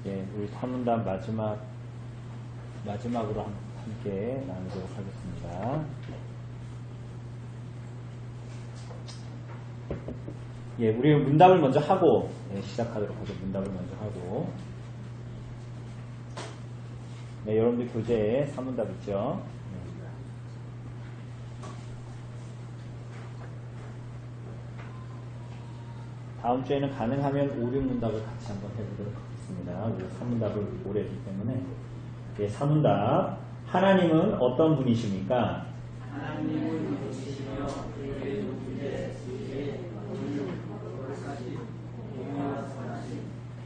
예, 우리 사문답 마지막으로 함께 나누도록 하겠습니다. 예, 우리 문답을 먼저 하고 시작하도록 하죠. 문답을 먼저 하고. 네, 여러분들 교재에 사문답 있죠. 다음 주에는 가능하면 5, 6문답을 같이 한번 해보도록 하겠습니다. 우리 사문답을 오래 했기 때문에. 예, 사문답. 하나님은 어떤 분이십니까? 하나님은 영이시며 그의 존재, 지혜, 거룩하심, 공의와 선하심,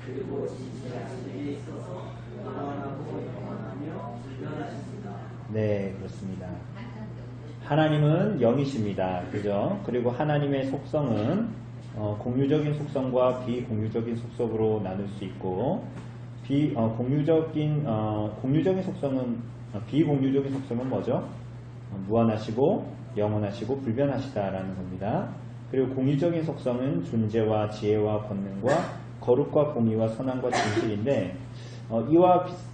그리고 진실하심에 있어서 영원하고 영원하며 불변하십니다. 네, 그렇습니다. 하나님은 영이십니다. 그죠? 그리고 하나님의 속성은 공유적인 속성과 비공유적인 속성으로 나눌 수 있고, 공유적인 속성은, 비공유적인 속성은 뭐죠? 무한하시고, 영원하시고, 불변하시다라는 겁니다. 그리고 공유적인 속성은 존재와 지혜와 권능과 거룩과 공의와 선함과 진실인데,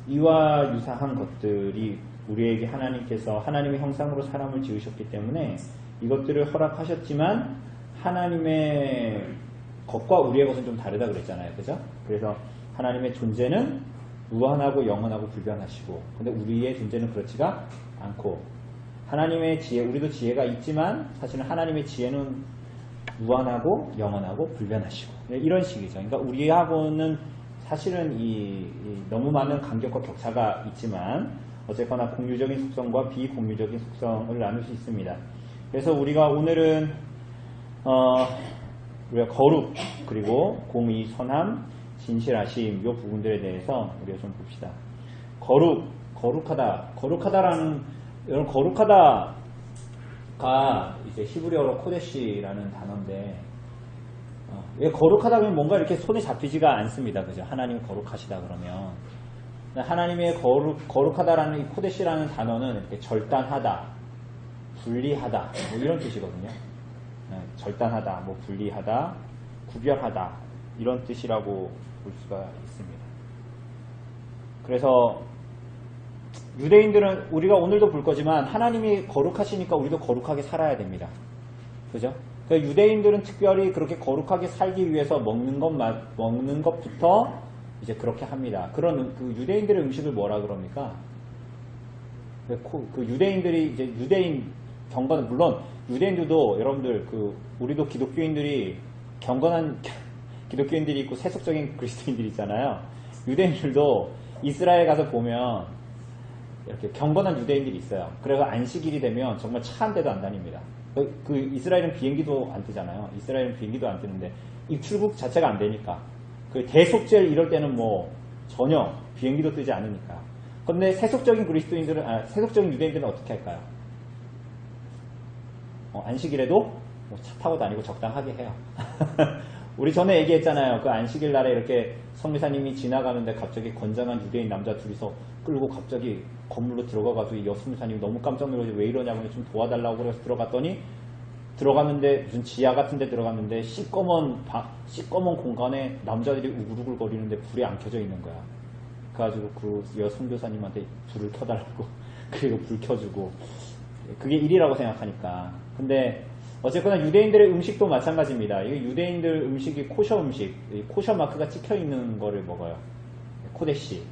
이와 유사한 것들이 우리에게 하나님께서 하나님의 형상으로 사람을 지으셨기 때문에 이것들을 허락하셨지만, 하나님의 것과 우리의 것은 좀 다르다 그랬잖아요. 그죠? 그래서 하나님의 존재는 무한하고 영원하고 불변하시고, 근데 우리의 존재는 그렇지가 않고, 하나님의 지혜, 우리도 지혜가 있지만 사실은 하나님의 지혜는 무한하고 영원하고 불변하시고, 이런 식이죠. 그러니까 우리하고는 사실은 너무 많은 간격과 격차가 있지만 어쨌거나 공유적인 속성과 비공유적인 속성을 나눌 수 있습니다. 그래서 우리가 오늘은 우리가 거룩, 그리고 공의, 선함, 진실하심, 이 부분들에 대해서 우리가 좀 봅시다. 거룩하다라는, 여러분, 거룩하다가 이제 히브리어로 코데시라는 단어인데, 왜 거룩하다면 뭔가 이렇게 손에 잡히지가 않습니다. 그죠? 하나님이 거룩하시다 그러면. 하나님의 거룩하다라는 이 코데시라는 단어는 이렇게 절단하다, 분리하다, 뭐 이런 뜻이거든요. 절단하다, 뭐 분리하다, 구별하다, 이런 뜻이라고 볼 수가 있습니다. 그래서 유대인들은, 우리가 오늘도 볼 거지만 하나님이 거룩하시니까 우리도 거룩하게 살아야 됩니다. 그죠? 그러니까 유대인들은 특별히 그렇게 거룩하게 살기 위해서 먹는 것부터 이제 그렇게 합니다. 그런 그 유대인들의 음식을 뭐라 그럽니까? 그 유대인들이 이제 경건은, 물론 유대인들도 여러분들 우리도 기독교인들이 경건한 기독교인들이 있고 세속적인 그리스도인들이 있잖아요. 유대인들도 이스라엘 가서 보면 이렇게 경건한 유대인들이 있어요. 그래서 안식일이 되면 정말 차 한 대도 안 다닙니다. 그 이스라엘은 비행기도 안 뜨잖아요. 이스라엘은 비행기도 안 뜨는데 이 출국 자체가 안 되니까, 그 대속절 이럴 때는 뭐 전혀 비행기도 뜨지 않으니까. 그런데 세속적인 유대인들은 어떻게 할까요? 안식일에도 차 타고 다니고 적당하게 해요. 우리 전에 얘기했잖아요. 그 안식일 날에 이렇게 성미사님이 지나가는데 갑자기 건장한 유대인 남자 둘이서 끌고 갑자기 건물로 들어가가지고 여수미사님이 너무 깜짝 놀라서 왜 이러냐고 좀 도와달라고 그래서 들어갔는데 무슨 지하 같은 데 들어갔는데 시꺼먼 공간에 남자들이 우글우글 거리는데 불이 안 켜져 있는 거야. 그래가지고 그 여선교사님한테 불을 켜달라고 그리고 불 켜주고, 그게 일이라고 생각하니까. 근데 어쨌거나 유대인들의 음식도 마찬가지입니다. 이게 유대인들 음식이 코셔 음식, 코셔 마크가 찍혀 있는 거를 먹어요. 코데시.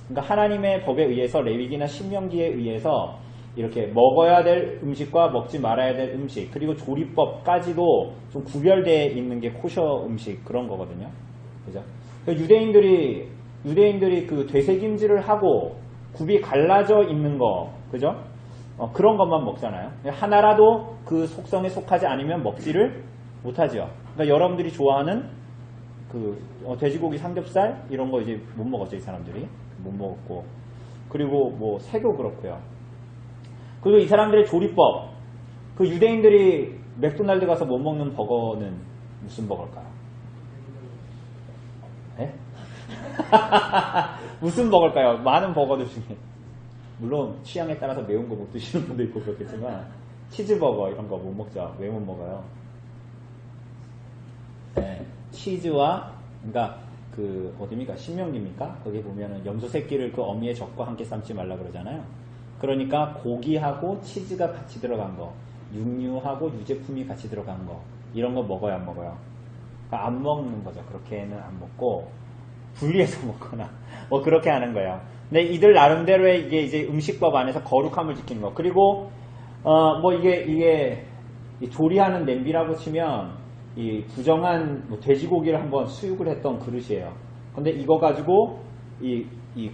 그러니까 하나님의 법에 의해서, 레위기나 신명기에 의해서 이렇게 먹어야 될 음식과 먹지 말아야 될 음식, 그리고 조리법까지도 좀 구별되어 있는 게 코셔 음식, 그런 거거든요. 그죠? 그러니까 유대인들이 그 되새김질을 하고 굽이 갈라져 있는 거, 그죠? 그런 것만 먹잖아요. 하나라도 그 속성에 속하지 않으면 먹지를 못하죠. 그러니까 여러분들이 좋아하는 돼지고기 삼겹살 이런 거 이제 못 먹었죠. 이 사람들이 못 먹었고, 그리고 뭐 새도 그렇고요. 그리고 이 사람들의 조리법, 그 유대인들이 맥도날드 가서 못 먹는 버거는 무슨 버거일까요? 네? 무슨 버거일까요? 많은 버거들 중에. 물론 취향에 따라서 매운 거 못 드시는 분도 있고 그렇겠지만 치즈버거 이런 거 못 먹죠. 왜 못 먹어요? 네, 치즈와, 그러니까 어디입니까? 신명기입니까? 거기 보면은 염소 새끼를 그 어미의 젖과 함께 삶지 말라 그러잖아요. 그러니까 고기하고 치즈가 같이 들어간 거, 육류하고 유제품이 같이 들어간 거, 이런 거 먹어요, 안 먹어요? 그러니까 안 먹는 거죠. 그렇게는 안 먹고 분리해서 먹거나 뭐 그렇게 하는 거예요. 근데 이들 나름대로의 이게 이제 음식법 안에서 거룩함을 지키는 거. 그리고 뭐 이게 조리하는 냄비라고 치면 이 부정한 뭐 돼지고기를 한번 수육을 했던 그릇이에요. 근데 이거 가지고 이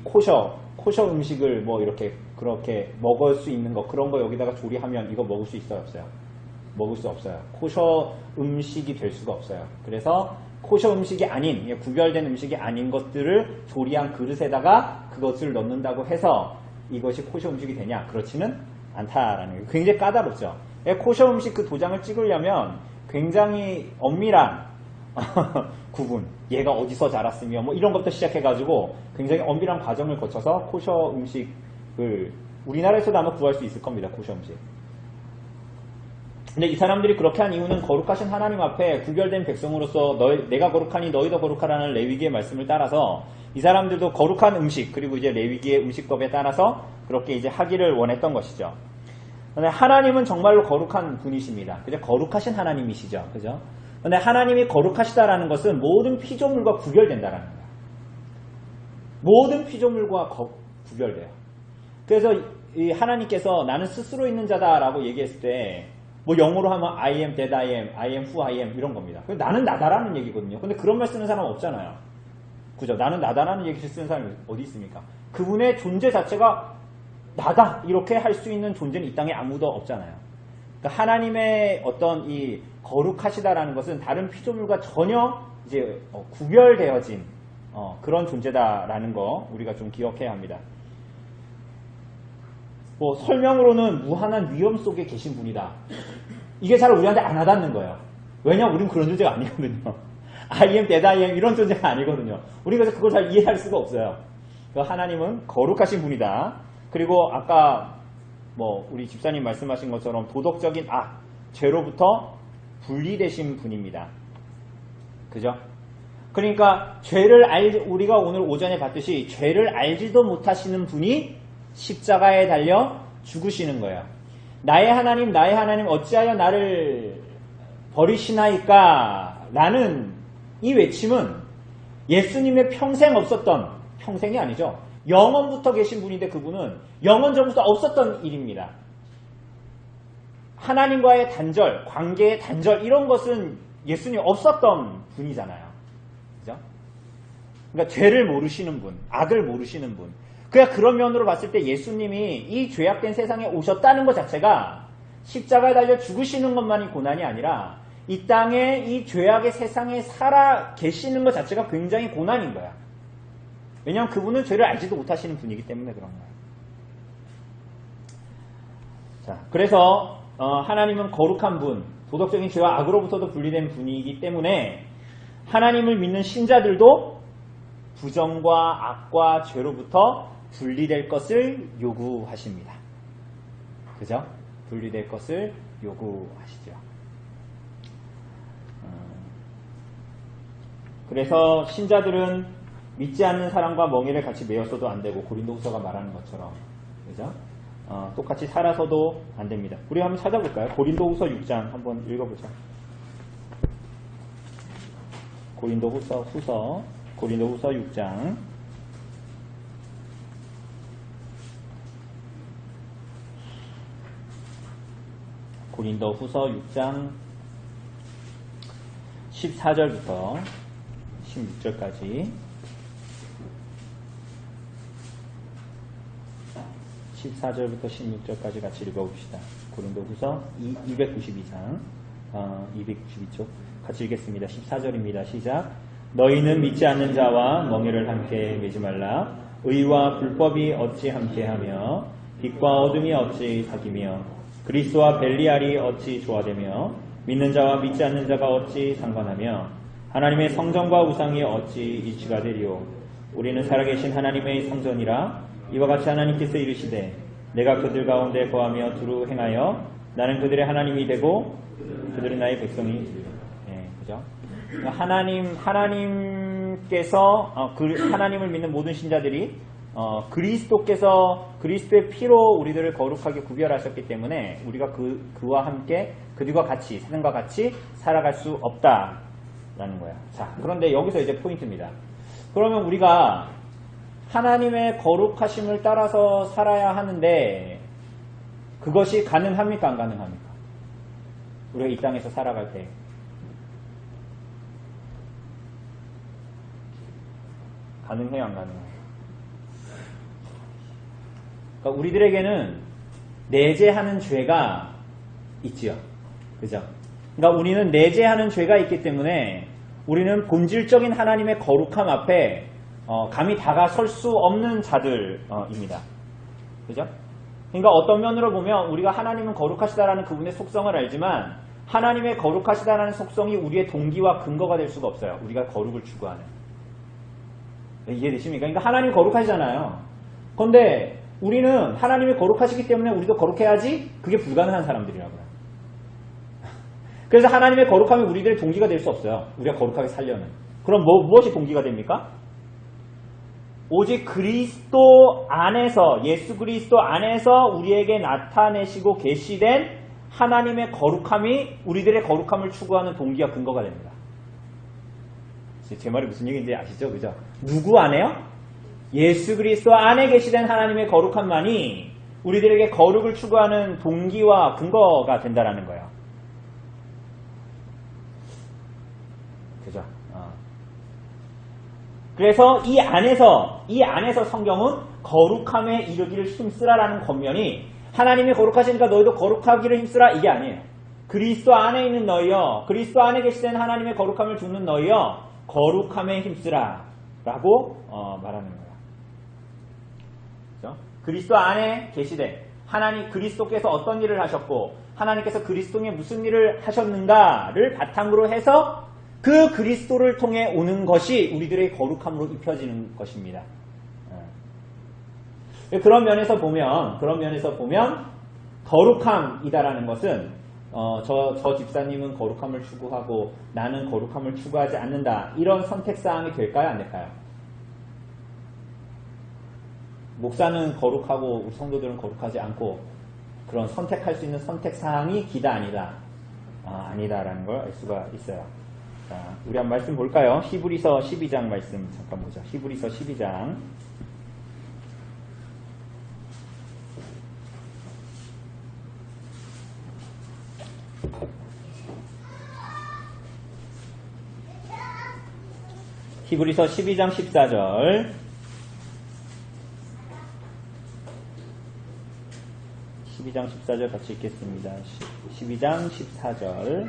코셔 음식을 뭐 이렇게 그렇게 먹을 수 있는 거, 그런 거 여기다가 조리하면 이거 먹을 수 있어요, 없어요? 먹을 수 없어요. 코셔 음식이 될 수가 없어요. 그래서 코셔 음식이 아닌, 구별된 음식이 아닌 것들을 조리한 그릇에다가 그것을 넣는다고 해서 이것이 코셔 음식이 되냐? 그렇지는 않다라는 게 굉장히 까다롭죠. 코셔 음식 그 도장을 찍으려면 굉장히 엄밀한 구분, 얘가 어디서 자랐으며 뭐 이런 것부터 시작해가지고 굉장히 엄밀한 과정을 거쳐서 코셔 음식을 우리나라에서도 아마 구할 수 있을 겁니다. 코셔 음식. 근데 이 사람들이 그렇게 한 이유는 거룩하신 하나님 앞에 구별된 백성으로서 내가 거룩하니 너희도 거룩하라는 레위기의 말씀을 따라서 이 사람들도 거룩한 음식, 그리고 이제 레위기의 음식법에 따라서 그렇게 이제 하기를 원했던 것이죠. 근데 하나님은 정말로 거룩한 분이십니다. 그죠? 거룩하신 하나님이시죠. 그죠? 근데 하나님이 거룩하시다라는 것은 모든 피조물과 구별된다라는 거예요. 모든 피조물과 구별돼요. 그래서 이 하나님께서 나는 스스로 있는 자다라고 얘기했을 때 뭐 영어로 하면 I am that I am who I am 이런 겁니다. 나는 나다라는 얘기거든요. 근데 그런 말 쓰는 사람은 없잖아요. 그죠? 나는 나다라는 얘기를 쓰는 사람이 어디 있습니까? 그분의 존재 자체가 나다 이렇게 할 수 있는 존재는 이 땅에 아무도 없잖아요. 그러니까 하나님의 어떤 이 거룩하시다라는 것은 다른 피조물과 전혀 이제 구별되어진 그런 존재다라는 거 우리가 좀 기억해야 합니다. 뭐 설명으로는 무한한 위험 속에 계신 분이다. 이게 잘 우리한테 안 와닿는 거예요. 왜냐면 우린 그런 존재가 아니거든요. I am that I am 이런 존재가 아니거든요. 우리가 그걸 잘 이해할 수가 없어요. 하나님은 거룩하신 분이다. 그리고 아까 뭐 우리 집사님 말씀하신 것처럼 도덕적인 죄로부터 분리되신 분입니다. 그죠? 그러니까 우리가 오늘 오전에 봤듯이 죄를 알지도 못하시는 분이 십자가에 달려 죽으시는 거예요. 나의 하나님 어찌하여 나를 버리시나이까 라는 이 외침은 예수님의 평생 없었던, 평생이 아니죠. 영원부터 계신 분인데 그분은 영원 전부터 없었던 일입니다. 하나님과의 단절, 관계의 단절 이런 것은 예수님 없었던 분이잖아요. 그죠? 그러니까 죄를 모르시는 분, 악을 모르시는 분. 그런 면으로 봤을 때 예수님이 이 죄악된 세상에 오셨다는 것 자체가 십자가에 달려 죽으시는 것만이 고난이 아니라 이 땅에 이 죄악의 세상에 살아 계시는 것 자체가 굉장히 고난인 거야. 왜냐하면 그분은 죄를 알지도 못하시는 분이기 때문에 그런 거예요. 자, 그래서 하나님은 거룩한 분, 도덕적인 죄와 악으로부터도 분리된 분이기 때문에 하나님을 믿는 신자들도 부정과 악과 죄로부터 분리될 것을 요구하십니다. 그죠? 분리될 것을 요구하시죠. 그래서 신자들은 믿지 않는 사람과 멍에를 같이 메었어도 안 되고 고린도후서가 말하는 것처럼 그죠? 똑같이 살아서도 안 됩니다. 우리 한번 찾아볼까요? 고린도후서 6장 한번 읽어보자. 고린도후서 6장 고린도후서 6장 14절부터 16절까지 14절부터 16절까지 같이 읽어봅시다. 고린도후서 292장 292쪽 같이 읽겠습니다. 14절입니다. 시작. 너희는 믿지 않는 자와 멍에를 함께 매지 말라. 의와 불법이 어찌 함께하며 빛과 어둠이 어찌 사귀며 그리스도와 벨리알이 어찌 조화되며 믿는 자와 믿지 않는 자가 어찌 상관하며 하나님의 성전과 우상이 어찌 일치가 되리오. 우리는 살아계신 하나님의 성전이라. 이와 같이 하나님께서 이르시되 내가 그들 가운데 거하며 두루 행하여 나는 그들의 하나님이 되고 그들은 나의 백성이 되리라. 네, 그죠? 하나님 하나님을 믿는 모든 신자들이 그리스도의 피로 우리들을 거룩하게 구별하셨기 때문에 우리가 그와 함께 그들과 같이 세상과 같이 살아갈 수 없다라는 거야. 자, 그런데 여기서 이제 포인트입니다. 그러면 우리가 하나님의 거룩하심을 따라서 살아야 하는데 그것이 가능합니까? 안 가능합니까? 우리가 이 땅에서 살아갈 때 가능해요? 안 가능해요? 그러니까 우리들에게는 내재하는 죄가 있지요. 그죠? 그러니까 우리는 내재하는 죄가 있기 때문에 우리는 본질적인 하나님의 거룩함 앞에 감히 다가설 수 없는 자들입니다. 그죠? 그러니까 어떤 면으로 보면 우리가 하나님은 거룩하시다라는 그분의 속성을 알지만 하나님의 거룩하시다라는 속성이 우리의 동기와 근거가 될 수가 없어요. 우리가 거룩을 추구하는. 이해되십니까? 그러니까 하나님 거룩하시잖아요. 그런데 우리는 하나님이 거룩하시기 때문에 우리도 거룩해야지 그게 불가능한 사람들이라고요. 그래서 하나님의 거룩함이 우리들의 동기가 될 수 없어요. 우리가 거룩하게 살려는. 그럼 무엇이 동기가 됩니까? 오직 그리스도 안에서 예수 그리스도 안에서 우리에게 나타내시고 계시된 하나님의 거룩함이 우리들의 거룩함을 추구하는 동기와 근거가 됩니다. 제 말이 무슨 얘기인지 아시죠? 그죠? 누구 안에요? 예수 그리스도 안에 계시된 하나님의 거룩함만이 우리들에게 거룩을 추구하는 동기와 근거가 된다라는 거예요. 그죠? 그래서 이 안에서 성경은 거룩함에 이르기를 힘쓰라라는 권면이 하나님이 거룩하시니까 너희도 거룩하기를 힘쓰라 이게 아니에요. 그리스도 안에 있는 너희여, 그리스도 안에 계시된 하나님의 거룩함을 죽는 너희여, 거룩함에 힘쓰라 라고 말하는 거예요. 그렇죠? 그리스도 안에 계시되 하나님 그리스도께서 어떤 일을 하셨고 하나님께서 그리스도에 무슨 일을 하셨는가를 바탕으로 해서 그 그리스도를 통해 오는 것이 우리들의 거룩함으로 입혀지는 것입니다. 그런 면에서 보면 거룩함이다라는 것은 저 집사님은 거룩함을 추구하고 나는 거룩함을 추구하지 않는다. 이런 선택사항이 될까요? 안 될까요? 목사는 거룩하고 우리 성도들은 거룩하지 않고 그런 선택할 수 있는 선택사항이 기다 아니다. 아니다라는 걸 알 수가 있어요. 자, 우리 한번 말씀 볼까요? 히브리서 12장 말씀 잠깐 보자. 히브리서 12장. 히브리서 12장 14절. 12장 14절 같이 읽겠습니다. 12장 14절.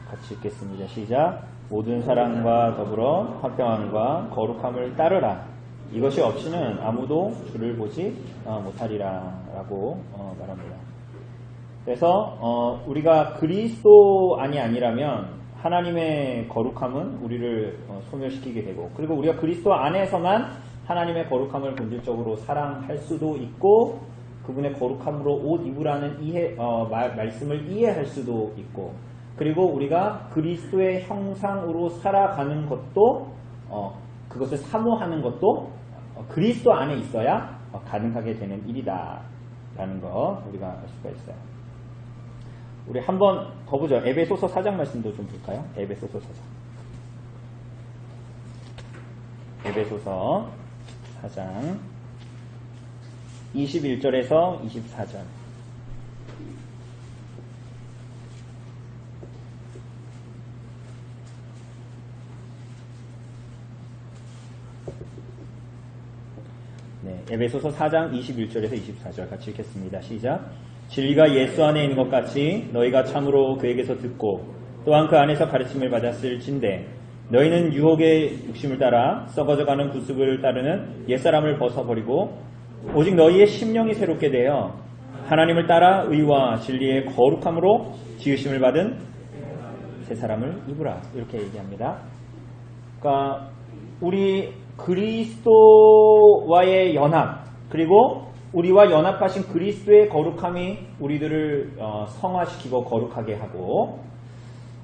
같이 읽겠습니다. 시작. 모든 사랑과 더불어 화평함과 거룩함을 따르라. 이것이 없이는 아무도 주를 보지 못하리라 라고 말합니다. 그래서 우리가 그리스도 안이 아니라면 하나님의 거룩함은 우리를 소멸시키게 되고, 그리고 우리가 그리스도 안에서만 하나님의 거룩함을 본질적으로 사랑할 수도 있고 그분의 거룩함으로 옷 입으라는 말씀을 이해할 수도 있고, 그리고 우리가 그리스도의 형상으로 살아가는 것도 그것을 사모하는 것도 그리스도 안에 있어야 가능하게 되는 일이다 라는 거 우리가 알 수가 있어요. 우리 한 번 더 보죠. 에베소서 4장 말씀도 좀 볼까요? 에베소서 4장. 에베소서 4장 21절에서 24절. 네, 에베소서 4장 21절에서 24절 같이 읽겠습니다. 시작. 진리가 예수 안에 있는 것 같이 너희가 참으로 그에게서 듣고 또한 그 안에서 가르침을 받았을진대 너희는 유혹의 욕심을 따라 썩어져가는 구습을 따르는 옛사람을 벗어버리고 오직 너희의 심령이 새롭게 되어 하나님을 따라 의와 진리의 거룩함으로 지으심을 받은 새 사람을 입으라. 이렇게 얘기합니다. 그러니까 우리 그리스도와의 연합, 그리고 우리와 연합하신 그리스도의 거룩함이 우리들을 성화시키고 거룩하게 하고,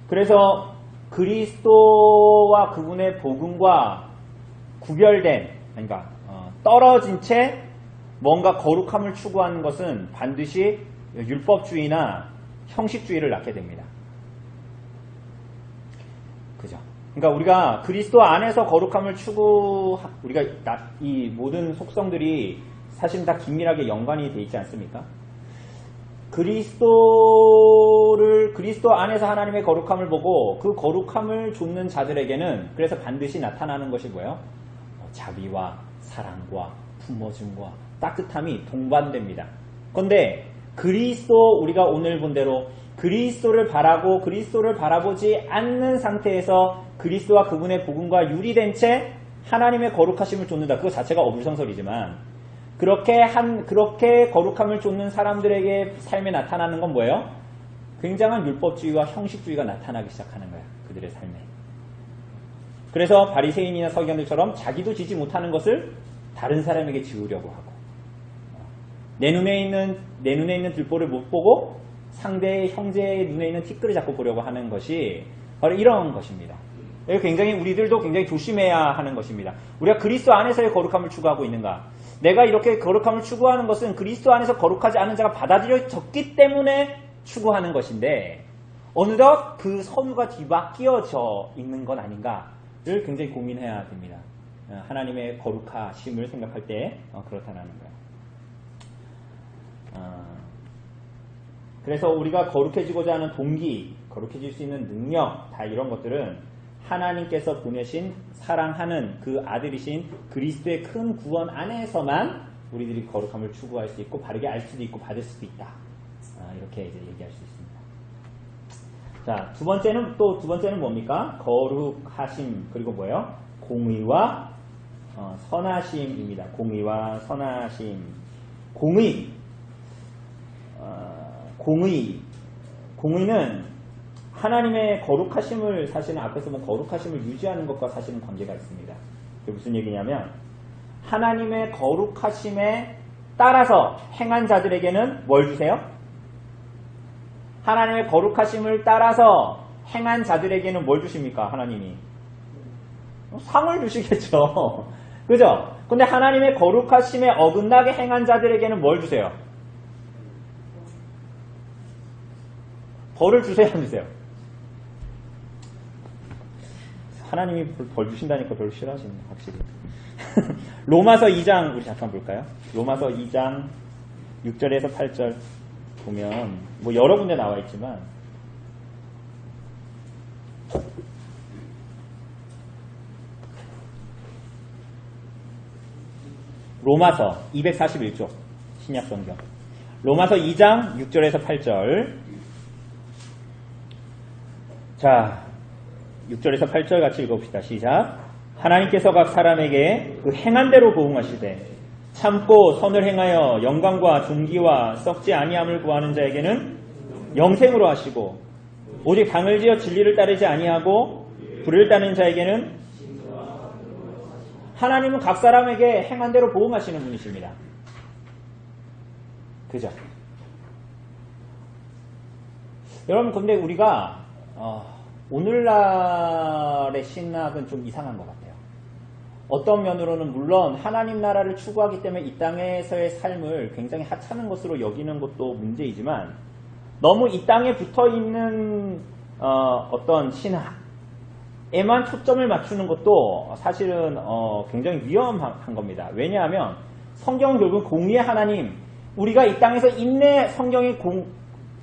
그래서 그리스도와 그분의 복음과 구별된, 그러니까 떨어진 채 뭔가 거룩함을 추구하는 것은 반드시 율법주의나 형식주의를 낳게 됩니다. 그죠? 그러니까 우리가 그리스도 안에서 거룩함을 우리가 이 모든 속성들이 사실 다 긴밀하게 연관이 되어 있지 않습니까? 그리스도 안에서 하나님의 거룩함을 보고 그 거룩함을 좇는 자들에게는 그래서 반드시 나타나는 것이 뭐예요? 자비와 사랑과 품어줌과 따뜻함이 동반됩니다. 그런데 우리가 오늘 본 대로 그리스도를 바라보지 않는 상태에서 그리스도와 그분의 복음과 유리된 채 하나님의 거룩하심을 좇는다. 그거 자체가 어불성설이지만 그렇게 거룩함을 좇는 사람들에게 삶에 나타나는 건 뭐예요? 굉장한 율법주의와 형식주의가 나타나기 시작하는 거야. 그들의 삶에. 그래서 바리새인이나 서기관들처럼 자기도 지지 못하는 것을 다른 사람에게 지우려고 하고, 내 눈에 있는 들보를 못 보고 상대의 형제의 눈에 있는 티끌을 자꾸 보려고 하는 것이 바로 이런 것입니다. 우리들도 굉장히 조심해야 하는 것입니다. 우리가 그리스도 안에서의 거룩함을 추구하고 있는가? 내가 이렇게 거룩함을 추구하는 것은 그리스도 안에서 거룩하지 않은 자가 받아들여졌기 때문에 추구하는 것인데, 어느덧 그 선우가 뒤바뀌어져 있는 건 아닌가를 굉장히 고민해야 됩니다. 하나님의 거룩하심을 생각할 때 그렇다는 거예요. 그래서 우리가 거룩해지고자 하는 동기, 거룩해질 수 있는 능력, 다 이런 것들은 하나님께서 보내신 사랑하는 그 아들이신 그리스도의 큰 구원 안에서만 우리들이 거룩함을 추구할 수 있고 바르게 알 수도 있고 받을 수도 있다. 이렇게 이제 얘기할 수 있습니다. 자, 두 번째는 뭡니까? 거룩하심, 그리고 뭐예요? 공의와 선하심입니다. 공의와 선하심. 공의는 하나님의 거룩하심을, 사실은 앞에서 거룩하심을 유지하는 것과 사실은 관계가 있습니다. 그게 무슨 얘기냐면, 하나님의 거룩하심에 따라서 행한 자들에게는 뭘 주세요? 하나님의 거룩하심을 따라서 행한 자들에게는 뭘 주십니까? 하나님이 상을 주시겠죠. 그죠? 근데 하나님의 거룩하심에 어긋나게 행한 자들에게는 뭘 주세요? 벌을 주세요, 안 주세요? 하나님이 벌 주신다니까 별로 싫어하시네, 확실히. 로마서 2장, 우리 잠깐 볼까요? 로마서 2장 6절에서 8절 보면, 여러 군데 나와 있지만, 로마서 241쪽, 신약성경. 로마서 2장 6절에서 8절. 자, 6절에서 8절 같이 읽어봅시다. 시작. 하나님께서 각 사람에게 그 행한 대로 보응하시되 참고 선을 행하여 영광과 존귀와 썩지 아니함을 구하는 자에게는 영생으로 하시고, 오직 당을 지어 진리를 따르지 아니하고 불을 따르는 자에게는, 하나님은 각 사람에게 행한 대로 보응하시는 분이십니다. 그죠? 여러분, 근데 우리가 오늘날의 신학은 좀 이상한 것 같아요. 어떤 면으로는 물론 하나님 나라를 추구하기 때문에 이 땅에서의 삶을 굉장히 하찮은 것으로 여기는 것도 문제이지만, 너무 이 땅에 붙어있는 어떤 신학에만 초점을 맞추는 것도 사실은 굉장히 위험한 겁니다. 왜냐하면 성경은 결국 공의의 하나님, 우리가 이 땅에서 성경이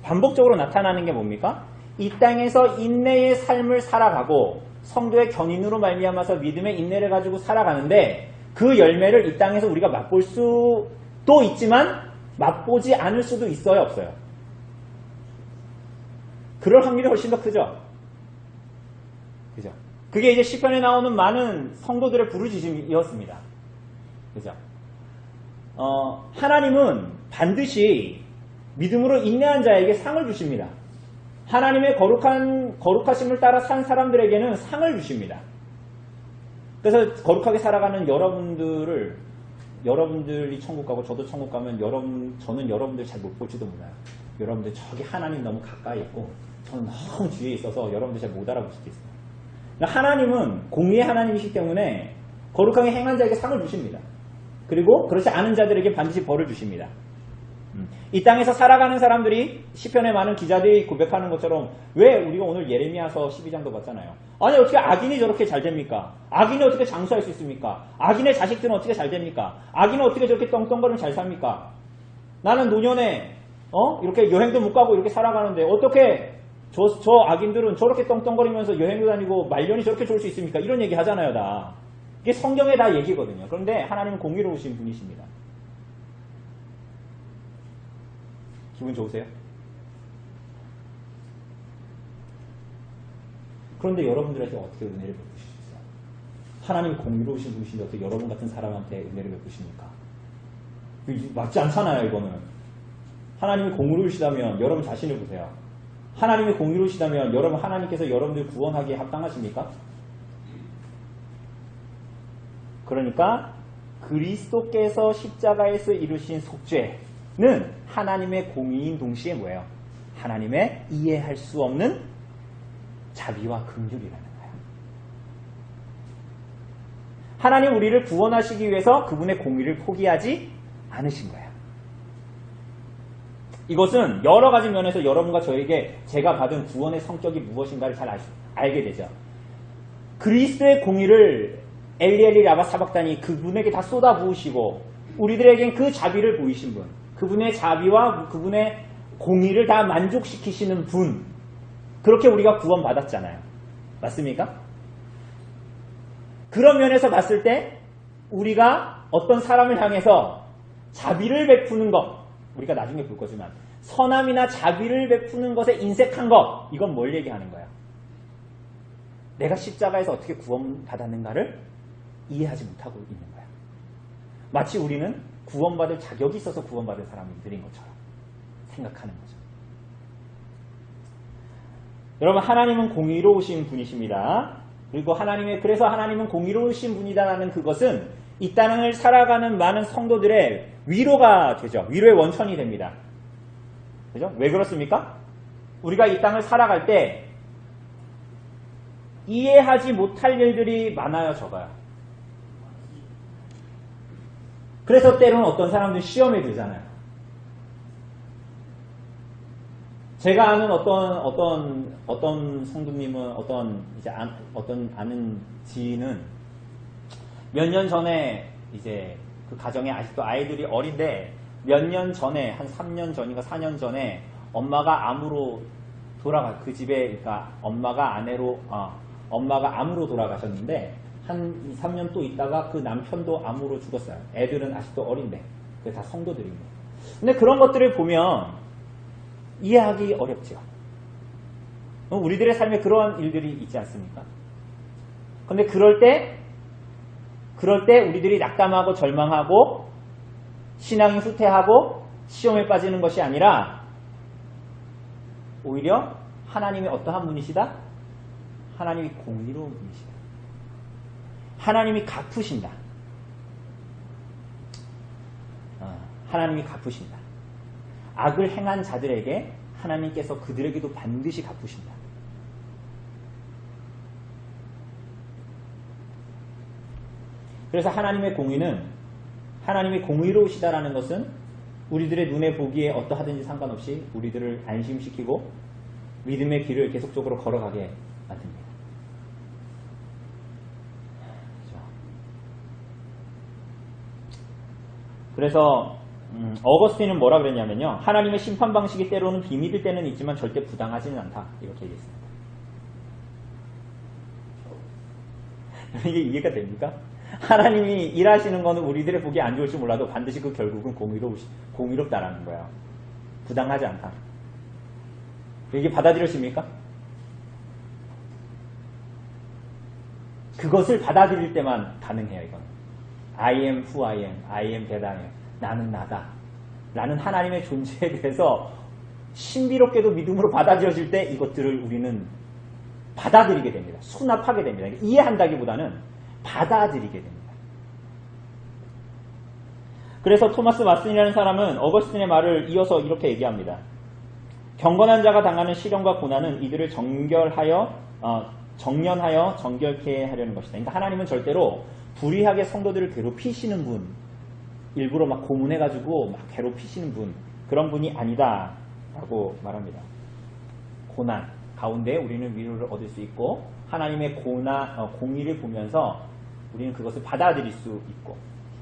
반복적으로 나타나는 게 뭡니까? 이 땅에서 인내의 삶을 살아가고 성도의 견인으로 말미암아서 믿음의 인내를 가지고 살아가는데, 그 열매를 이 땅에서 우리가 맛볼 수도 있지만 맛보지 않을 수도 있어요, 없어요? 그럴 확률이 훨씬 더 크죠? 그죠? 그게 이제 시편에 나오는 많은 성도들의 부르짖음이었습니다. 그죠? 하나님은 반드시 믿음으로 인내한 자에게 상을 주십니다. 하나님의 거룩하심을 따라 산 사람들에게는 상을 주십니다. 그래서 거룩하게 살아가는 여러분들을 여러분들이 천국 가고 저도 천국 가면 저는 여러분들 잘 못 볼지도 몰라요. 여러분들 저기 하나님 너무 가까이 있고 저는 너무 뒤에 있어서 여러분들 잘 못 알아볼 수도 있어요. 하나님은 공의의 하나님이시기 때문에 거룩하게 행한 자에게 상을 주십니다. 그리고 그렇지 않은 자들에게 반드시 벌을 주십니다. 이 땅에서 살아가는 사람들이 시편에 많은 기자들이 고백하는 것처럼 왜 우리가 오늘 예레미야서 12장도 봤잖아요. 아니 어떻게 악인이 저렇게 잘 됩니까? 악인이 어떻게 장수할 수 있습니까? 악인의 자식들은 어떻게 잘 됩니까? 악인은 어떻게 저렇게 떵떵거리면 잘 삽니까? 나는 노년에 이렇게 여행도 못 가고 이렇게 살아가는데 어떻게 저 악인들은 저렇게 떵떵거리면서 여행도 다니고 말년이 저렇게 좋을 수 있습니까? 이런 얘기 하잖아요. 다. 이게 성경에 다 얘기거든요. 그런데 하나님은 공의로우신 분이십니다. 기분 좋으세요? 그런데 여러분들에게 어떻게 은혜를 베푸실 수 있어요? 하나님이 공의로우신 분이신데 어떻게 여러분 같은 사람한테 은혜를 베푸십니까? 맞지 않잖아요, 이거는. 하나님이 공의로우시다면 여러분 자신을 보세요. 하나님이 공의로우시다면 여러분 하나님께서 여러분들 구원하기에 합당하십니까? 그러니까 그리스도께서 십자가에서 이루신 속죄는 하나님의 공의인 동시에 뭐예요? 하나님의 이해할 수 없는 자비와 긍휼이라는 거예요. 하나님 우리를 구원하시기 위해서 그분의 공의를 포기하지 않으신 거예요. 이것은 여러 가지 면에서 여러분과 저에게 제가 받은 구원의 성격이 무엇인가를 잘 알게 되죠. 그리스도의 공의를 엘리엘리 라바 사박단이 그분에게 다 쏟아부으시고 우리들에겐 그 자비를 보이신 분, 그분의 자비와 그분의 공의를 다 만족시키시는 분, 그렇게 우리가 구원받았잖아요. 맞습니까? 그런 면에서 봤을 때 우리가 어떤 사람을 향해서 자비를 베푸는 것, 우리가 나중에 볼 거지만 선함이나 자비를 베푸는 것에 인색한 것, 이건 뭘 얘기하는 거야? 내가 십자가에서 어떻게 구원받았는가를 이해하지 못하고 있는 거야. 마치 우리는 구원받을 자격이 있어서 구원받은 사람들인 것처럼 생각하는 거죠. 여러분, 하나님은 공의로우신 분이십니다. 그리고 그래서 하나님은 공의로우신 분이다라는 그것은 이 땅을 살아가는 많은 성도들의 위로가 되죠. 위로의 원천이 됩니다. 그죠? 왜 그렇습니까? 우리가 이 땅을 살아갈 때 이해하지 못할 일들이 많아요, 적어요. 그래서 때로는 어떤 사람들은 시험에 들잖아요. 제가 아는 어떤 성도님은 어떤 아는 지인은 몇 년 전에 이제 그 가정에 아직도 아이들이 어린데 몇 년 전에 한 3년 전인가 4년 전에 엄마가 암으로 그 집에 그러니까 엄마가 암으로 돌아가셨는데 한 2, 3년 또 있다가 그 남편도 암으로 죽었어요. 애들은 아직도 어린데. 그게 다 성도들입니다. 근데 그런 것들을 보면 이해하기 어렵죠. 우리들의 삶에 그러한 일들이 있지 않습니까? 근데 그럴 때 우리들이 낙담하고 절망하고 신앙이 후퇴하고 시험에 빠지는 것이 아니라 오히려 하나님이 어떠한 분이시다? 하나님이 공의로운 분이시다. 하나님이 갚으신다. 하나님이 갚으신다. 악을 행한 자들에게 하나님께서 그들에게도 반드시 갚으신다. 그래서 하나님의 공의는 하나님이 공의로우시다라는 것은 우리들의 눈에 보기에 어떠하든지 상관없이 우리들을 안심시키고 믿음의 길을 계속적으로 걸어가게 만듭니다. 그래서 어거스틴은 뭐라 그랬냐면요. 하나님의 심판 방식이 때로는 비밀일 때는 있지만 절대 부당하지는 않다. 이렇게 얘기했습니다. 이게 이해가 됩니까? 하나님이 일하시는 거는 우리들의 보기 안 좋을지 몰라도 반드시 그 결국은 공의롭다라는 거예요. 부당하지 않다. 이게 받아들여집니까? 그것을 받아들일 때만 가능해요. 이건. I am who I am. I am that I am. 나는 나다. 라는 하나님의 존재에 대해서 신비롭게도 믿음으로 받아들여질 때 이것들을 우리는 받아들이게 됩니다. 수납하게 됩니다. 이해한다기보다는 받아들이게 됩니다. 그래서 토마스 왓슨이라는 사람은 어거스틴의 말을 이어서 이렇게 얘기합니다. 경건한 자가 당하는 시련과 고난은 이들을 정련하여 정결케 하려는 것이다. 그러니까 하나님은 절대로 불의하게 성도들을 괴롭히시는 분, 일부러 막 고문해가지고 막 괴롭히시는 분, 그런 분이 아니다 라고 말합니다. 고난 가운데 우리는 위로를 얻을 수 있고 하나님의 공의를 보면서 우리는 그것을 받아들일 수 있고,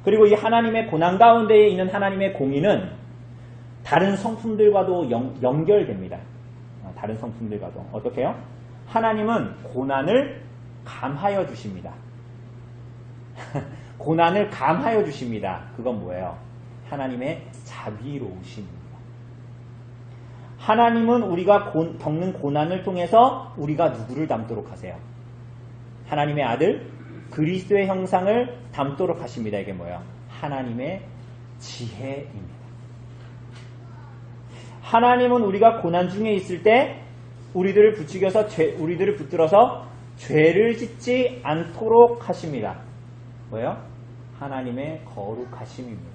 그리고 이 하나님의 고난 가운데에 있는 하나님의 공의는 다른 성품들과도 연결됩니다. 다른 성품들과도. 어떻게 해요? 하나님은 고난을 감하여 주십니다. 고난을 감하여 주십니다. 그건 뭐예요? 하나님의 자비로우심입니다. 하나님은 우리가 겪는 고난을 통해서 우리가 누구를 닮도록 하세요? 하나님의 아들 그리스도의 형상을 닮도록 하십니다. 이게 뭐예요? 하나님의 지혜입니다. 하나님은 우리가 고난 중에 있을 때 우리들을 붙들어서 죄를 짓지 않도록 하십니다. 뭐예요? 하나님의 거룩하심입니다.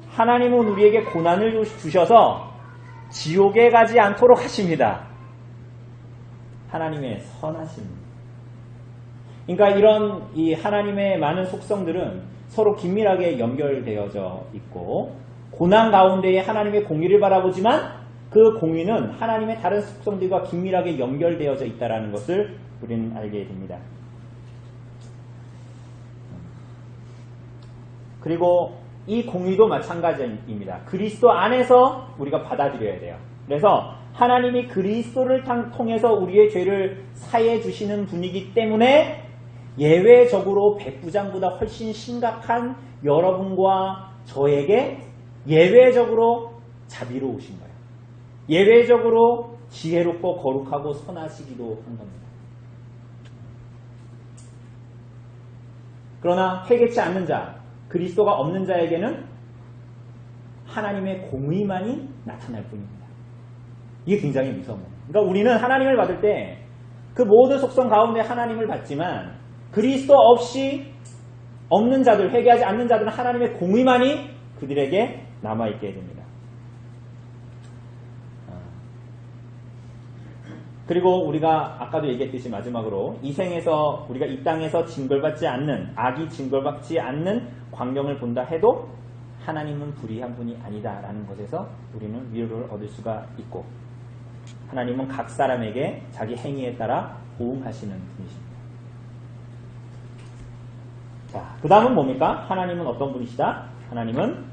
하나님은 우리에게 고난을 주셔서 지옥에 가지 않도록 하십니다. 하나님의 선하심입니다. 그러니까 이런 이 하나님의 많은 속성들은 서로 긴밀하게 연결되어져 있고, 고난 가운데에 하나님의 공의를 바라보지만 그 공의는 하나님의 다른 속성들과 긴밀하게 연결되어져 있다는 것을 우리는 알게 됩니다. 그리고 이 공의도 마찬가지입니다. 그리스도 안에서 우리가 받아들여야 돼요. 그래서 하나님이 그리스도를 통해서 우리의 죄를 사해 주시는 분이기 때문에 예외적으로 백부장보다 훨씬 심각한 여러분과 저에게 예외적으로 자비로우신 거예요. 예외적으로 지혜롭고 거룩하고 선하시기도 한 겁니다. 그러나 회개치 않는 자, 그리스도가 없는 자에게는 하나님의 공의만이 나타날 뿐입니다. 이게 굉장히 무서운 거예요. 그러니까 우리는 하나님을 받을 때 그 모든 속성 가운데 하나님을 받지만 그리스도 없이 없는 자들, 회개하지 않는 자들은 하나님의 공의만이 그들에게 남아있게 됩니다. 그리고 우리가 아까도 얘기했듯이 마지막으로 이 생에서 우리가 이 땅에서 징벌받지 않는, 악이 징벌받지 않는 광경을 본다 해도 하나님은 불의한 분이 아니다라는 것에서 우리는 위로를 얻을 수가 있고, 하나님은 각 사람에게 자기 행위에 따라 보응하시는 분이십니다. 자, 그 다음은 뭡니까? 하나님은 어떤 분이시다? 하나님은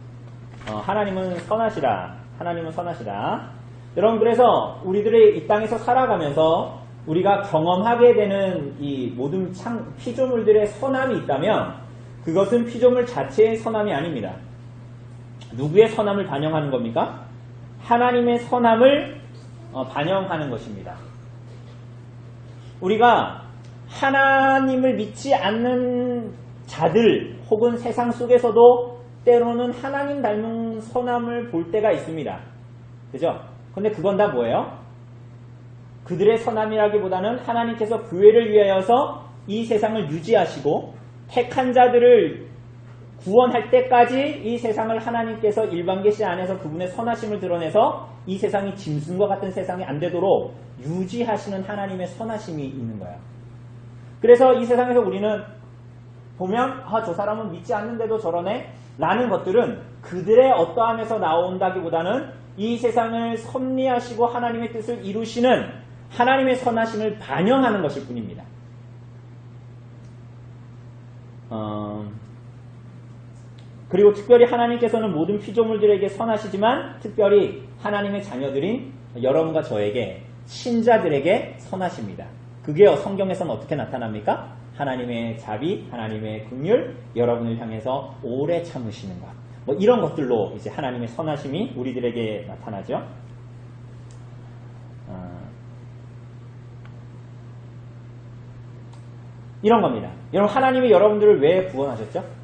선하시다. 하나님은 선하시다. 여러분, 그래서 우리들의 이 땅에서 살아가면서 우리가 경험하게 되는 이 모든 피조물들의 선함이 있다면 그것은 피조물 자체의 선함이 아닙니다. 누구의 선함을 반영하는 겁니까? 하나님의 선함을 반영하는 것입니다. 우리가 하나님을 믿지 않는 자들 혹은 세상 속에서도 때로는 하나님 닮은 선함을 볼 때가 있습니다. 그죠? 근데 그건 다 뭐예요? 그들의 선함이라기보다는 하나님께서 교회를 위하여서 이 세상을 유지하시고 택한 자들을 구원할 때까지 이 세상을 하나님께서 일반 계시 안에서 그분의 선하심을 드러내서 이 세상이 짐승과 같은 세상이 안 되도록 유지하시는 하나님의 선하심이 있는 거예요. 그래서 이 세상에서 우리는 보면 저 사람은 믿지 않는데도 저러네 라는 것들은 그들의 어떠함에서 나온다기보다는 이 세상을 섭리하시고 하나님의 뜻을 이루시는 하나님의 선하심을 반영하는 것일 뿐입니다. 그리고 특별히 하나님께서는 모든 피조물들에게 선하시지만 특별히 하나님의 자녀들인 여러분과 저에게, 신자들에게 선하십니다. 그게 성경에서는 어떻게 나타납니까? 하나님의 자비, 하나님의 긍휼, 여러분을 향해서 오래 참으시는 것. 뭐 이런 것들로 이제 하나님의 선하심이 우리들에게 나타나죠. 이런 겁니다. 여러분, 하나님이 여러분들을 왜 구원하셨죠?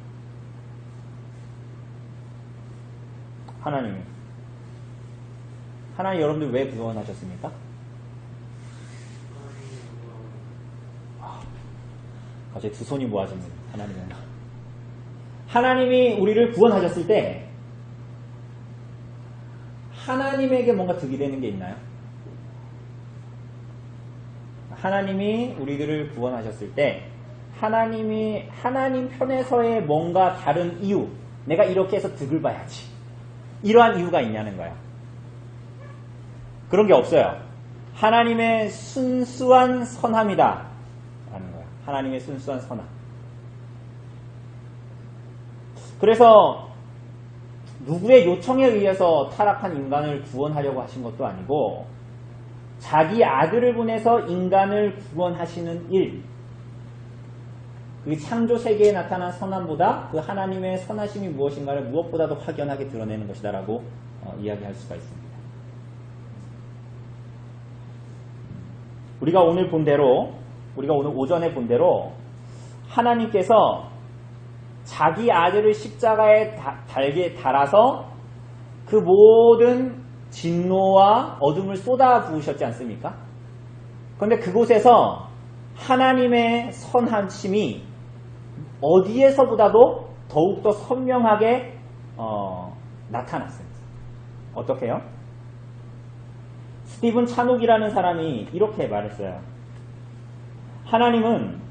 하나님 여러분들 왜 구원하셨습니까? 갑자기 두 손이 모아집니다. 하나님은 하나님이 우리를 구원하셨을 때 하나님에게 뭔가 득이 되는 게 있나요? 하나님이 우리들을 구원하셨을 때 하나님 편에서의 뭔가 다른 이유, 내가 이렇게 해서 득을 봐야지, 이러한 이유가 있냐는 거예요. 그런 게 없어요. 하나님의 순수한 선함이다 라는 거예요. 하나님의 순수한 선함. 그래서 누구의 요청에 의해서 타락한 인간을 구원하려고 하신 것도 아니고 자기 아들을 보내서 인간을 구원하시는 일, 그게 창조 세계에 나타난 선함보다 그 하나님의 선하심이 무엇인가를 무엇보다도 확연하게 드러내는 것이다 라고 이야기할 수가 있습니다. 우리가 오늘 오전에 본 대로 하나님께서 자기 아들을 십자가에 달게 달아서 그 모든 진노와 어둠을 쏟아 부으셨지 않습니까? 그런데 그곳에서 하나님의 선하심이 어디에서보다도 더욱더 선명하게 나타났습니다. 어떻게 해요? 스티븐 차녹이라는 사람이 이렇게 말했어요. 하나님은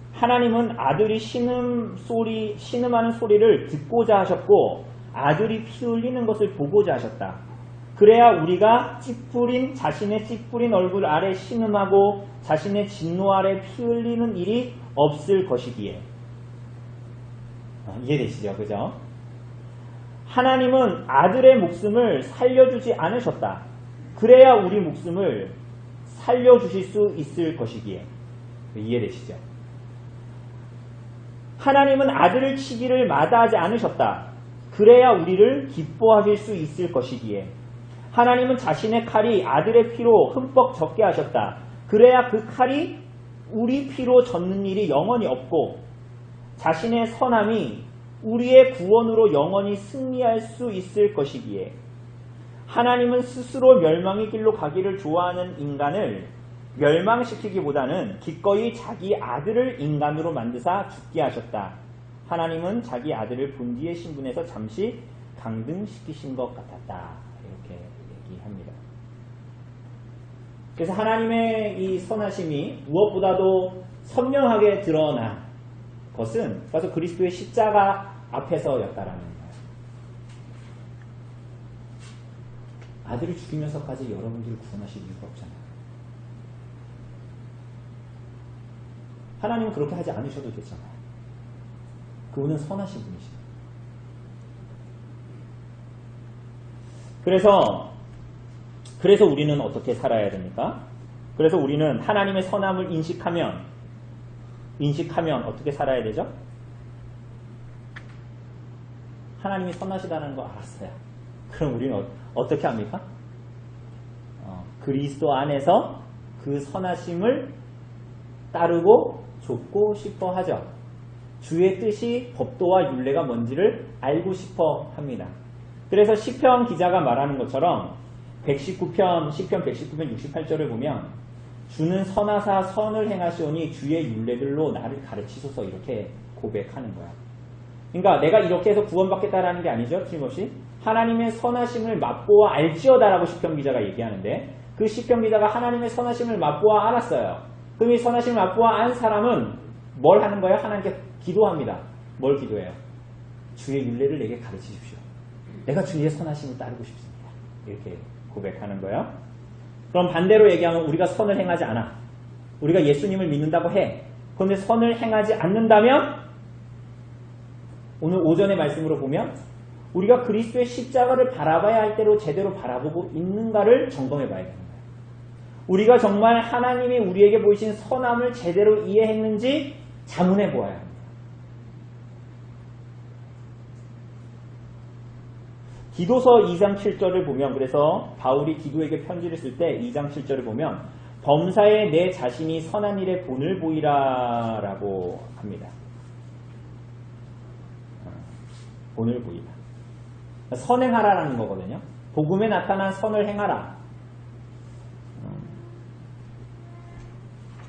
아들이 신음하는 소리를 듣고자 하셨고 아들이 피 흘리는 것을 보고자 하셨다. 그래야 우리가 자신의 찌푸린 얼굴 아래 신음하고 자신의 진노 아래 피 흘리는 일이 없을 것이기에. 이해되시죠? 그죠? 하나님은 아들의 목숨을 살려주지 않으셨다. 그래야 우리 목숨을 살려주실 수 있을 것이기에. 이해되시죠? 하나님은 아들을 치기를 마다하지 않으셨다. 그래야 우리를 기뻐하실 수 있을 것이기에. 하나님은 자신의 칼이 아들의 피로 흠뻑 젖게 하셨다. 그래야 그 칼이 우리 피로 젖는 일이 영원히 없고 자신의 선함이 우리의 구원으로 영원히 승리할 수 있을 것이기에. 하나님은 스스로 멸망의 길로 가기를 좋아하는 인간을 멸망시키기보다는 기꺼이 자기 아들을 인간으로 만드사 죽게 하셨다. 하나님은 자기 아들을 본디의 신분에서 잠시 강등시키신 것 같았다. 이렇게 얘기합니다. 그래서 하나님의 이 선하심이 무엇보다도 선명하게 드러난 것은 바로 그리스도의 십자가 앞에서였다라는 거예요. 아들을 죽이면서까지 여러분들을 구원하실 이유가 없잖아요. 하나님은 그렇게 하지 않으셔도 되잖아요. 그분은 선하신 분이시죠. 그래서 우리는 어떻게 살아야 됩니까? 그래서 우리는 하나님의 선함을 인식하면 어떻게 살아야 되죠? 하나님이 선하시다는 거 알았어요. 그럼 우리는 어떻게 합니까? 그리스도 안에서 그 선하심을 따르고 좇고 싶어 하죠. 주의 뜻이 법도와 율례가 뭔지를 알고 싶어 합니다. 그래서 시편 기자가 말하는 것처럼 119편 68절을 보면 주는 선하사 선을 행하시오니 주의 율례들로 나를 가르치소서 이렇게 고백하는 거야. 그러니까 내가 이렇게 해서 구원받겠다라는 게 아니죠. 틀림없이 하나님의 선하심을 맛보아 알지어다라고 시편 기자가 얘기하는데 그 시편 기자가 하나님의 선하심을 맛보아 알았어요. 그럼 이 선하심을 맛보아 안 사람은 뭘 하는 거예요? 하나님께 기도합니다. 뭘 기도해요? 주의 율례를 내게 가르치십시오. 내가 주의 선하심을 따르고 싶습니다. 이렇게 고백하는 거예요. 그럼 반대로 얘기하면 우리가 선을 행하지 않아. 우리가 예수님을 믿는다고 해. 그런데 선을 행하지 않는다면 오늘 오전의 말씀으로 보면 우리가 그리스도의 십자가를 바라봐야 할 대로 제대로 바라보고 있는가를 점검해 봐야 되는 거예요. 우리가 정말 하나님이 우리에게 보이신 선함을 제대로 이해했는지 자문해 보아야 합니다. 기도서 2장 7절을 보면 그래서 바울이 기도에게 편지를 쓸 때 2장 7절을 보면 범사에 내 자신이 선한 일에 본을 보이라 라고 합니다. 본을 보이라. 선행하라라는 거거든요. 복음에 나타난 선을 행하라.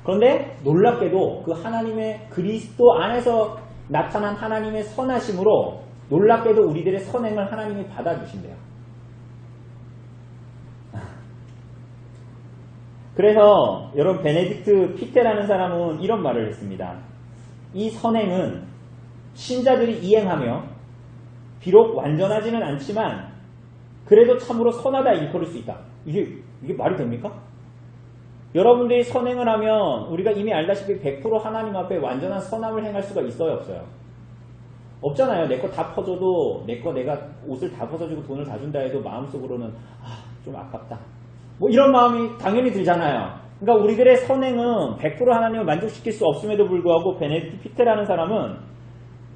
그런데 놀랍게도 그 하나님의 그리스도 안에서 나타난 하나님의 선하심으로 놀랍게도 우리들의 선행을 하나님이 받아주신대요. 그래서 여러분 베네딕트 피테라는 사람은 이런 말을 했습니다. 이 선행은 신자들이 이행하며 비록 완전하지는 않지만 그래도 참으로 선하다 일컬을 수 있다. 이게 말이 됩니까? 여러분들이 선행을 하면 우리가 이미 알다시피 100% 하나님 앞에 완전한 선함을 행할 수가 있어요, 없어요? 없잖아요. 내 거 다 퍼줘도 내가 옷을 다 벗어주고 돈을 다 준다 해도 마음속으로는 좀 아깝다. 뭐 이런 마음이 당연히 들잖아요. 그러니까 우리들의 선행은 100% 하나님을 만족시킬 수 없음에도 불구하고 베네딕트 피테라는 사람은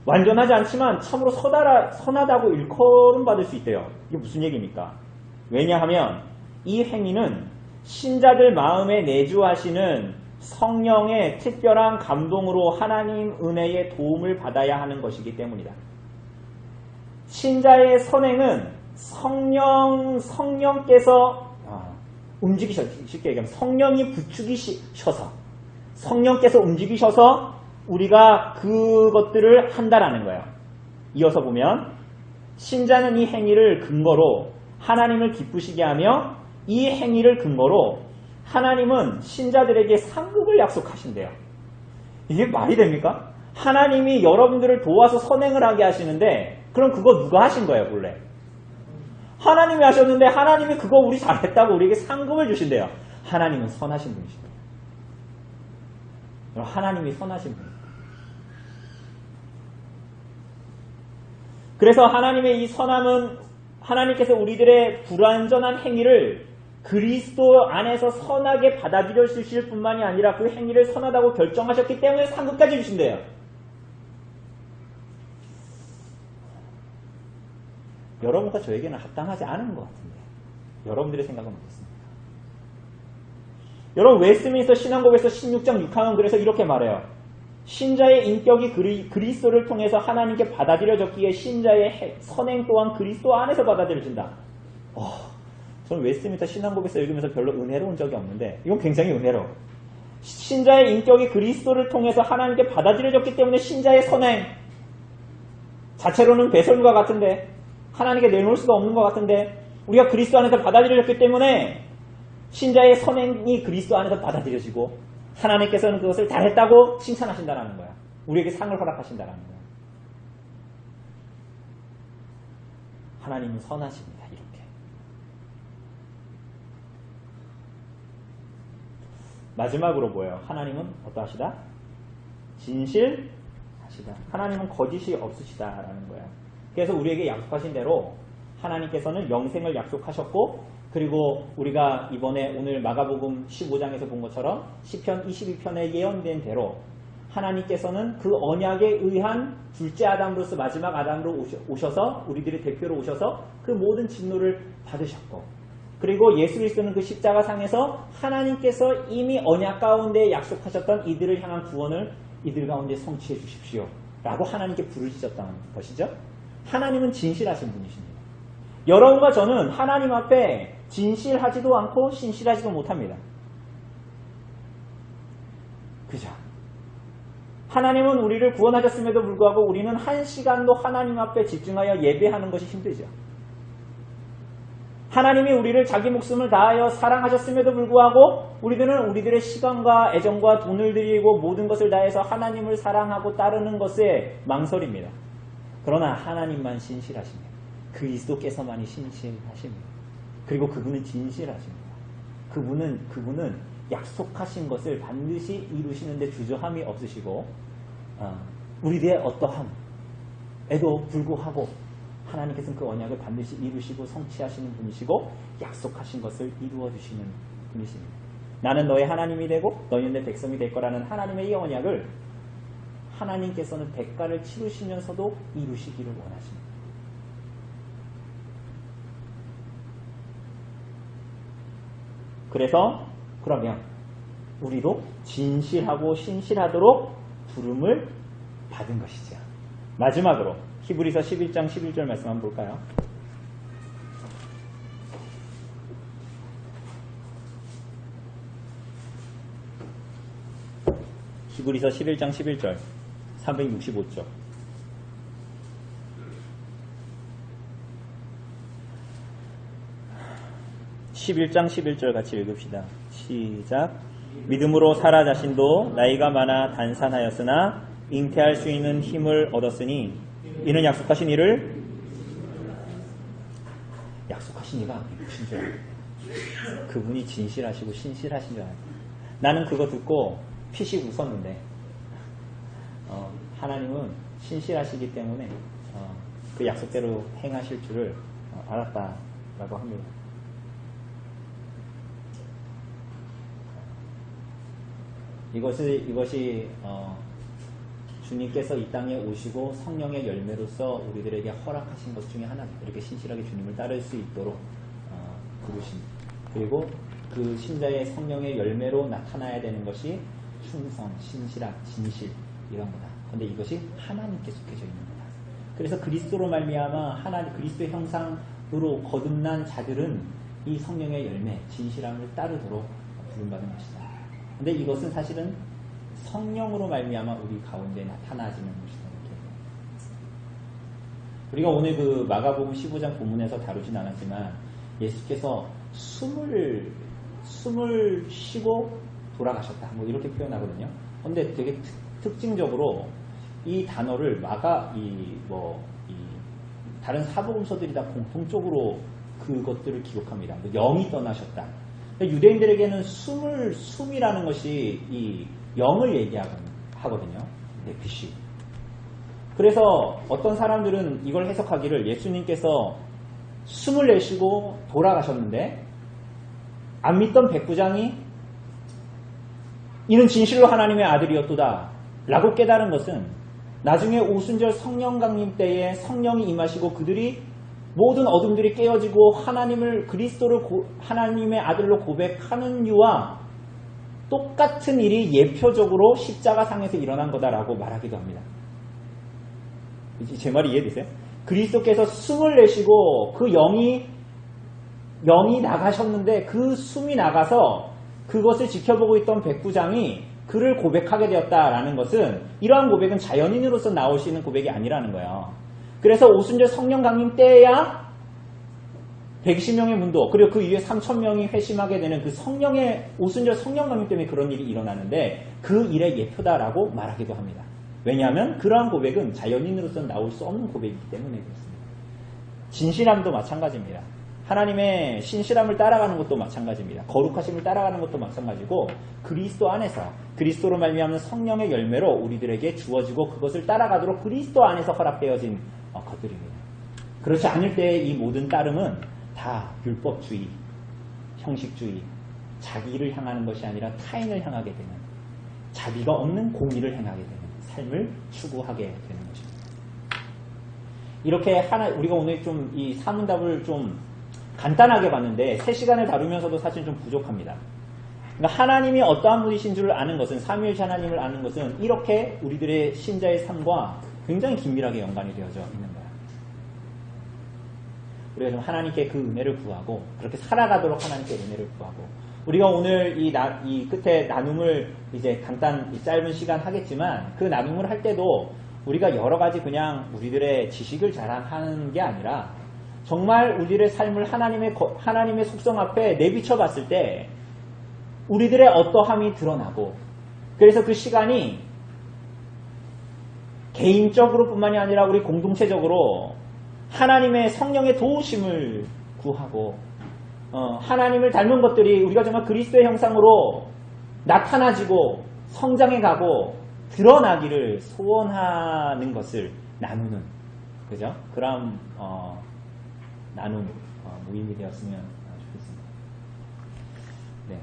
완전하지 않지만 참으로 선하다고 일컬음 받을 수 있대요. 이게 무슨 얘기입니까? 왜냐하면 이 행위는 신자들 마음에 내주하시는 성령의 특별한 감동으로 하나님 은혜의 도움을 받아야 하는 것이기 때문이다. 신자의 선행은 성령께서 쉽게 얘기하면 성령이 부추기셔서 성령께서 움직이셔서 우리가 그것들을 한다라는 거예요. 이어서 보면 신자는 이 행위를 근거로 하나님을 기쁘시게 하며 이 행위를 근거로 하나님은 신자들에게 상급을 약속하신대요. 이게 말이 됩니까? 하나님이 여러분들을 도와서 선행을 하게 하시는데 그럼 그거 누가 하신 거예요, 본래? 하나님이 하셨는데 하나님이 그거 우리 잘했다고 우리에게 상급을 주신대요. 하나님은 선하신 분이시대요. 하나님이 선하신 분이에요. 그래서 하나님의 이 선함은 하나님께서 우리들의 불완전한 행위를 그리스도 안에서 선하게 받아들여 주실 뿐만이 아니라 그 행위를 선하다고 결정하셨기 때문에 상급까지 주신대요. 여러분과 저에게는 합당하지 않은 것 같은데 여러분들의 생각은 어떻습니까? 여러분 웨스트민스터 신앙고백서 16장 6항은 그래서 이렇게 말해요. 신자의 인격이 그리스도를 통해서 하나님께 받아들여졌기에 신자의 선행 또한 그리스도 안에서 받아들여진다. 저는 웨스트민스터 신앙고백서 읽으면서 별로 은혜로운 적이 없는데 이건 굉장히 은혜로워. 신자의 인격이 그리스도를 통해서 하나님께 받아들여졌기 때문에 신자의 선행 자체로는 배설물과 같은데 하나님께 내놓을 수가 없는 것 같은데 우리가 그리스도 안에서 받아들여졌기 때문에 신자의 선행이 그리스도 안에서 받아들여지고 하나님께서는 그것을 잘했다고 칭찬하신다는 거야. 우리에게 상을 허락하신다는 거야. 하나님은 선하십니다. 이렇게. 마지막으로 뭐예요? 하나님은 어떠하시다? 진실하시다. 하나님은 거짓이 없으시다라는 거예요. 그래서 우리에게 약속하신 대로 하나님께서는 영생을 약속하셨고 그리고 우리가 이번에 오늘 마가복음 15장에서 본 것처럼 시편 22편에 예언된 대로 하나님께서는 그 언약에 의한 둘째 아담으로서 마지막 아담으로 오셔서 우리들의 대표로 오셔서 그 모든 진노를 받으셨고 그리고 예수 그리스도는 그 십자가상에서 하나님께서 이미 언약 가운데 약속하셨던 이들을 향한 구원을 이들 가운데 성취해 주십시오 라고 하나님께 부르짖었다는 것이죠. 하나님은 진실하신 분이십니다. 여러분과 저는 하나님 앞에 진실하지도 않고 신실하지도 못합니다. 그죠? 하나님은 우리를 구원하셨음에도 불구하고 우리는 한 시간도 하나님 앞에 집중하여 예배하는 것이 힘들죠. 하나님이 우리를 자기 목숨을 다하여 사랑하셨음에도 불구하고 우리들은 우리들의 시간과 애정과 돈을 들이고 모든 것을 다해서 하나님을 사랑하고 따르는 것에 망설입니다. 그러나 하나님만 신실하십니다. 그리스도께서만이 신실하십니다. 그리고 그분은 진실하십니다. 그분은 약속하신 것을 반드시 이루시는데 주저함이 없으시고 우리들의 어떠함에도 불구하고 하나님께서는 그 언약을 반드시 이루시고 성취하시는 분이시고 약속하신 것을 이루어 주시는 분이십니다. 나는 너의 하나님이 되고 너희는 내 백성이 될 거라는 하나님의 이 언약을 하나님께서는 대가를 치르시면서도 이루시기를 원하십니다. 그래서 그러면 우리도 진실하고 신실하도록 부름을 받은 것이죠. 마지막으로 히브리서 11장 11절 말씀 한번 볼까요? 히브리서 11장 11절 365쪽 11장 11절 같이 읽읍시다. 시작. 믿음으로 사라 자신도 나이가 많아 단산하였으나 잉태할 수 있는 힘을 얻었으니 이는 약속하신 이를 약속하신 이가 무슨 줄 알아요? 그분이 진실하시고 신실하신 줄 알아요. 나는 그거 듣고 피식 웃었는데 하나님은 신실하시기 때문에 그 약속대로 행하실 줄을 알았다라고 합니다. 이것이 주님께서 이 땅에 오시고 성령의 열매로서 우리들에게 허락하신 것 중에 하나입니다. 이렇게 신실하게 주님을 따를 수 있도록 부르신. 그리고 그 신자의 성령의 열매로 나타나야 되는 것이 충성, 신실함, 진실 이런 거다. 그런데 이것이 하나님께 속해져 있는 거다. 그래서 그리스도로 말미암아 하나님 그리스도의 형상으로 거듭난 자들은 이 성령의 열매, 진실함을 따르도록 부름받은 것이다. 근데 이것은 사실은 성령으로 말미암아 우리 가운데 나타나지는 것이다. 우리가 오늘 그 마가복음 15장 본문에서 다루진 않았지만 예수께서 숨을 쉬고 돌아가셨다. 뭐 이렇게 표현하거든요. 근데 되게 특징적으로 이 단어를 다른 사복음서들이 다 공통적으로 그것들을 기록합니다. 영이 떠나셨다. 유대인들에게는 숨이라는 것이 이 영을 얘기하거든요. 빛이. 그래서 어떤 사람들은 이걸 해석하기를 예수님께서 숨을 내쉬고 돌아가셨는데 안 믿던 백부장이 이는 진실로 하나님의 아들이었도다 라고 깨달은 것은 나중에 오순절 성령 강림 때에 성령이 임하시고 그들이 모든 어둠들이 깨어지고 하나님을 그리스도를 하나님의 아들로 고백하는 이유와 똑같은 일이 예표적으로 십자가상에서 일어난 거다라고 말하기도 합니다. 제 말이 이해되세요? 그리스도께서 숨을 내쉬고 그 영이 나가셨는데 그 숨이 나가서 그것을 지켜보고 있던 백부장이 그를 고백하게 되었다라는 것은 이러한 고백은 자연인으로서 나올 수 있는 고백이 아니라는 거예요. 그래서 오순절 성령 강림 때야 120명의 문도 그리고 그 이후에 3,000명이 회심하게 되는 그 오순절 성령 강림 때문에 그런 일이 일어나는데 그 일의 예표다라고 말하기도 합니다. 왜냐하면 그러한 고백은 자연인으로서는 나올 수 없는 고백이기 때문에 그렇습니다. 진실함도 마찬가지입니다. 하나님의 신실함을 따라가는 것도 마찬가지입니다. 거룩하심을 따라가는 것도 마찬가지고 그리스도 안에서 그리스도로 말미암는 성령의 열매로 우리들에게 주어지고 그것을 따라가도록 그리스도 안에서 허락되어진 것들입니다. 그렇지 않을 때의 이 모든 따름은 다 율법주의, 형식주의, 자기를 향하는 것이 아니라 타인을 향하게 되는 자비가 없는 공의를 행하게 되는 삶을 추구하게 되는 것입니다. 이렇게 우리가 오늘 좀 이 사문답을 좀 간단하게 봤는데 3시간을 다루면서도 사실 좀 부족합니다. 그러니까 하나님이 어떠한 분이신 줄 아는 것은 삼위일체 하나님을 아는 것은 이렇게 우리들의 신자의 삶과 굉장히 긴밀하게 연관이 되어져 있는 거예요. 우리가 좀 하나님께 그 은혜를 구하고 그렇게 살아가도록 하나님께 은혜를 구하고 우리가 오늘 이 끝에 나눔을 이제 짧은 시간 하겠지만 그 나눔을 할 때도 우리가 여러 가지 그냥 우리들의 지식을 자랑하는 게 아니라 정말 우리들의 삶을 하나님의 속성 앞에 내비쳐 봤을 때 우리들의 어떠함이 드러나고 그래서 그 시간이 개인적으로 뿐만이 아니라 우리 공동체적으로 하나님의 성령의 도우심을 구하고 하나님을 닮은 것들이 우리가 정말 그리스도의 형상으로 나타나지고 성장해가고 드러나기를 소원하는 것을 나누는 그죠? 그런 나눔 모임이 되었으면 좋겠습니다. 네.